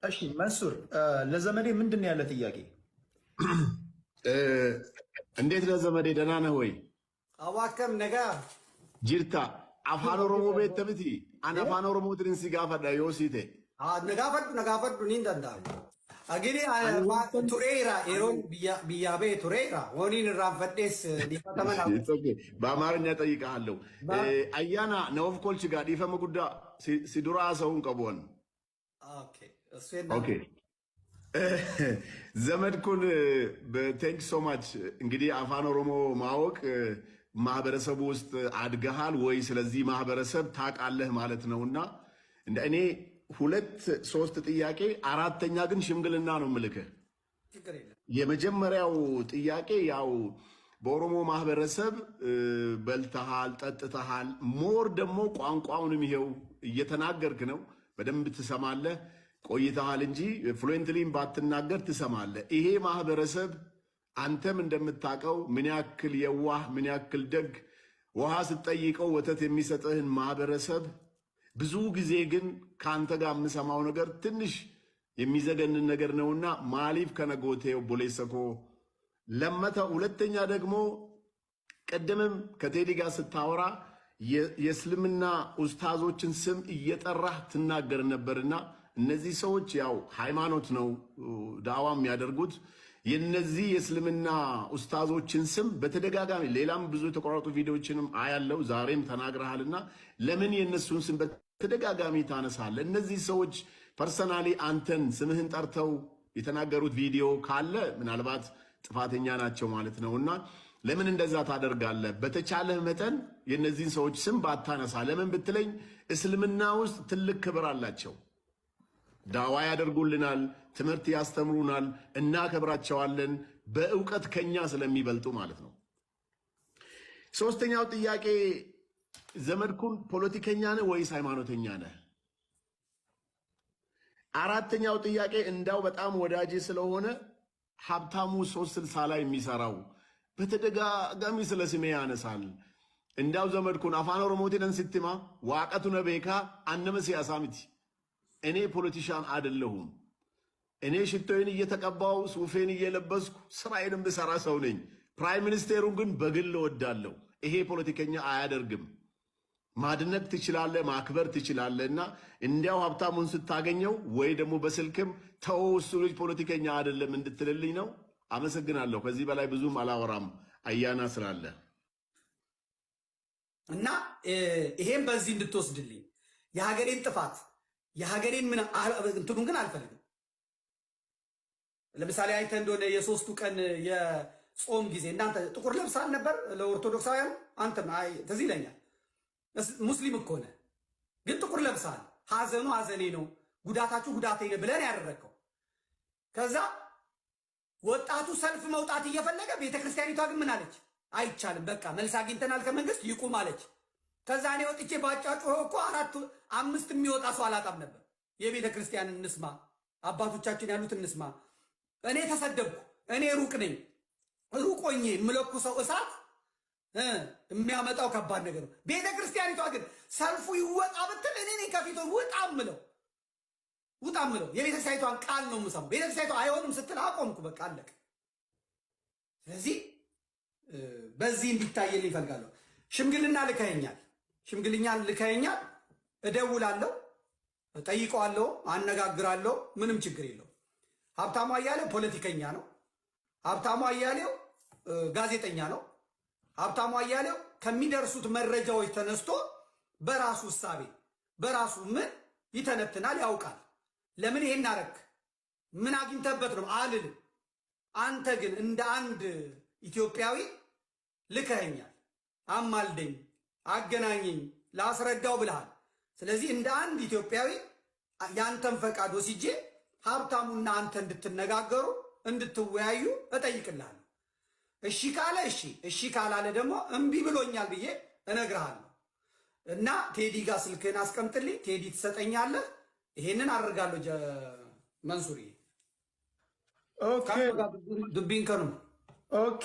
እሺ መንሱር ለዘመዴ ምንድን ያለ ጥያቄ? እንዴት ነህ ዘመዴ? ደህና ነህ ወይ? አዋከም ነጋ ጅርታ አፋን ኦሮሞ ቤት ተብቲ አን አፋን ኦሮሞ ትንሲ ጋፈዳ ዮሲቴ ነጋፈዱ ኒን ደንዳ አግኒ ቱሬራ ኤሮን ቢያቤ ቱሬራ ወኒን ራንፈዴስ ዲፈተመና በአማርኛ ጠይቃለሁ። አያና ነውፍ ኮልች ጋር ዲፈመ ጉዳ ሲዱራ ሰውን ቀቦን ኦኬ ዘመድኩን በቴንክ ሶ ማች። እንግዲህ አፋን ኦሮሞ ማወቅ ማህበረሰቡ ውስጥ አድገሃል ወይ ስለዚህ ማህበረሰብ ታውቃለህ ማለት ነውና እንደ እኔ ሁለት ሶስት ጥያቄ አራተኛ ግን ሽምግልና ነው ምልክህ። የመጀመሪያው ጥያቄ ያው በኦሮሞ ማህበረሰብ በልተሃል፣ ጠጥተሃል፣ ሞር ደግሞ ቋንቋውንም ይሄው እየተናገርክ ነው። በደንብ ትሰማለህ ቆይተሃል እንጂ ፍሉዌንትሊም ባትናገር ትሰማለህ። ይሄ ማህበረሰብ አንተም እንደምታውቀው ምን ያክል የዋህ ምን ያክል ደግ፣ ውሃ ስትጠይቀው ወተት የሚሰጥህን ማህበረሰብ ብዙ ጊዜ ግን ከአንተ ጋር የምሰማው ነገር ትንሽ የሚዘገንን ነገር ነውና ማሊፍ ከነጎቴው ቦሌሰኮ ለመተ። ሁለተኛ ደግሞ ቅድምም ከቴዲ ጋር ስታወራ የእስልምና ኡስታዞችን ስም እየጠራህ ትናገር ነበርና እነዚህ ሰዎች ያው ሃይማኖት ነው ዳዋ የሚያደርጉት። የነዚህ የእስልምና ኡስታዞችን ስም በተደጋጋሚ ሌላም ብዙ የተቆራረጡ ቪዲዮዎችንም አያለው ዛሬም ተናግረሃልና ለምን የነሱን ስም በተደጋጋሚ ታነሳለህ? እነዚህ ሰዎች ፐርሰናሊ አንተን ስምህን ጠርተው የተናገሩት ቪዲዮ ካለ ምናልባት ጥፋተኛ ናቸው ማለት ነውና ለምን እንደዛ ታደርጋለህ? በተቻለህ መጠን የነዚህን ሰዎች ስም ባታነሳ። ለምን ብትለኝ እስልምና ውስጥ ትልቅ ክብር አላቸው። ዳዋ ያደርጉልናል፣ ትምህርት ያስተምሩናል፣ እናከብራቸዋለን በእውቀት ከኛ ስለሚበልጡ ማለት ነው። ሶስተኛው ጥያቄ ዘመድኩን ፖለቲከኛ ነህ ወይስ ሃይማኖተኛ ነህ? አራተኛው ጥያቄ እንዳው በጣም ወዳጅ ስለሆነ ሀብታሙ 360 ላይ የሚሰራው በተደጋጋሚ ስለ ስሜ ያነሳል። እንዳው ዘመድኩን አፋን ኦሮሞቴን ስትማ ዋቀቱ ነቤካ አነመ ሲያሳምቲ እኔ ፖለቲሻን አይደለሁም። እኔ ሽቶዬን እየተቀባው ሱፌን እየለበስኩ ስራዬንም ብሰራ ሰው ነኝ። ፕራይም ሚኒስቴሩን ግን በግል እወዳለሁ። ይሄ ፖለቲከኛ አያደርግም። ማድነቅ ትችላለህ፣ ማክበር ትችላለህ። እና እንዲያው ሀብታሙን ስታገኘው ወይ ደግሞ በስልክም ተው እሱ ልጅ ፖለቲከኛ አይደለም እንድትልልኝ ነው። አመሰግናለሁ። ከዚህ በላይ ብዙም አላወራም አያና ስላለ እና ይሄን በዚህ እንድትወስድልኝ የሀገሬን ጥፋት የሀገሬን ምን እንትኑን ግን አልፈልግም። ለምሳሌ አይተህ እንደሆነ የሶስቱ ቀን የጾም ጊዜ እናንተ ጥቁር ለብሳል ነበር ለኦርቶዶክሳውያን። አንተም ትዝ ይለኛል ሙስሊም እኮ ነህ ግን ጥቁር ለብሳል። ሀዘኑ ሀዘኔ ነው፣ ጉዳታችሁ ጉዳቴ ነው ብለን ያደረግከው። ከዛ ወጣቱ ሰልፍ መውጣት እየፈለገ ቤተክርስቲያኒቷ ግን ምን አለች? አይቻልም፣ በቃ መልስ አግኝተናል ከመንግስት ይቁም አለች። ከዛ እኔ ወጥቼ ባጫጩኸው እኮ 4-5 የሚወጣ ሰው አላጣም ነበር። የቤተ ክርስቲያንን እንስማ፣ አባቶቻችን ያሉት እንስማ። እኔ ተሰደብኩ። እኔ ሩቅ ነኝ። ሩቅ ሆኜ የምለኩሰው እሳት የሚያመጣው ከባድ ነገር ነው። ቤተ ክርስቲያኒቷ ግን ሰልፉ ይወጣ ብትል እኔ ነኝ ከፊቱ ውጣ ምለው የቤተ ክርስቲያኒቷን ቃል ነው የምሰማው። ቤተ ክርስቲያኒቷ አይሆንም ስትል አቆምኩ። በቃ አለቀ። ስለዚህ በዚህ እንዲታየልኝ ይፈልጋለሁ። ሽምግልና ልከኸኛል፣ እደውላለሁ፣ ጠይቀዋለሁ፣ አነጋግራለሁ። ምንም ችግር የለው። ሀብታሙ አያሌው ፖለቲከኛ ነው። ሀብታሙ አያሌው ጋዜጠኛ ነው። ሀብታሙ አያሌው ከሚደርሱት መረጃዎች ተነስቶ በራሱ እሳቤ በራሱ ምን ይተነትናል፣ ያውቃል። ለምን ይሄን አረክ ምን አግኝተበት ነው አልልም። አንተ ግን እንደ አንድ ኢትዮጵያዊ ልከኸኛል፣ አማልደኝ፣ አገናኘኝ፣ ላስረዳው ብለሃል። ስለዚህ እንደ አንድ ኢትዮጵያዊ ያንተን ፈቃድ ወስጄ ሀብታሙና አንተ እንድትነጋገሩ እንድትወያዩ እጠይቅልሃለሁ። እሺ ካለ እሺ ካላለ ደግሞ እምቢ ብሎኛል ብዬ እነግርሃለሁ። እና ቴዲ ጋር ስልክህን አስቀምጥልኝ፣ ቴዲ ትሰጠኛለህ። ይሄንን አደርጋለሁ። መንሱሪ ኦኬ ዱቢንከኑ ኦኬ